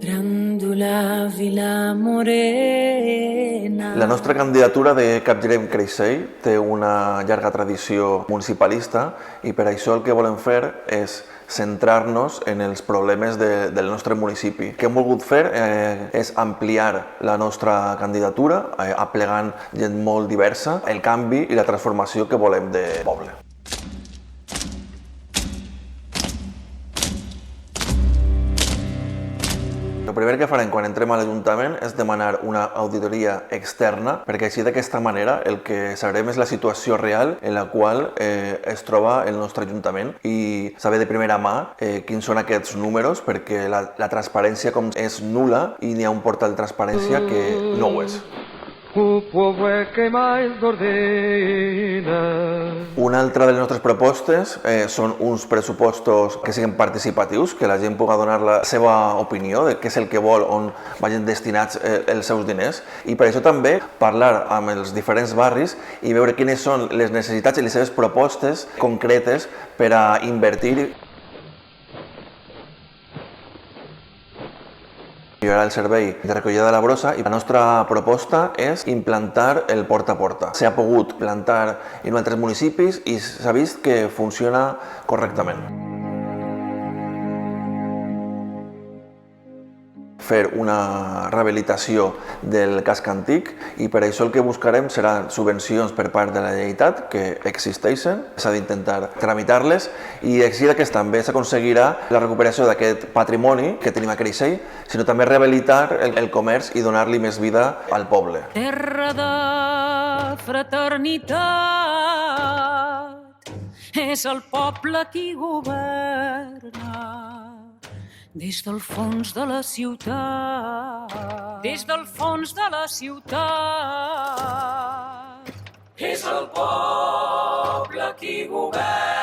Gràndula Vila Morena. La nostra candidatura de Capgirem Creixell té una llarga tradició municipalista i per això el que volem fer és centrar-nos en els problemes del nostre municipi. El que hem volgut fer és ampliar la nostra candidatura, aplegant gent molt diversa, el canvi i la transformació que volem de poble. El primer que farem quan entrem a l'Ajuntament és demanar una auditoria externa, perquè així d'aquesta manera el que sabrem és la situació real en la qual es troba el nostre Ajuntament i saber de primera mà quins són aquests números, perquè la transparència com és nul·la i n'hi ha un portal de transparència que no ho és. O povo é quem mais ordena. Una altra de les nostres propostes són uns pressupostos que siguin participatius, que la gent pugui donar la seva opinió de què és el que vol, on vagin destinats els seus diners, i per això també parlar amb els diferents barris i veure quines són les necessitats i les seves propostes concretes per a invertir millorar el servei de recollida de la brossa, i la nostra proposta és implantar el porta a porta. S'ha pogut plantar en altres municipis i s'ha vist que funciona correctament. Fer una rehabilitació del casc antic i per això el que buscarem seran subvencions per part de la Generalitat que existeixen, s'ha d'intentar tramitar-les i així que també s'aconseguirà la recuperació d'aquest patrimoni que tenim a Creixell, sinó també rehabilitar el comerç i donar-li més vida al poble. Terra de fraternitat, és el poble qui governa. Des del fons de la ciutat, des del fons de la ciutat, és el poble qui governa.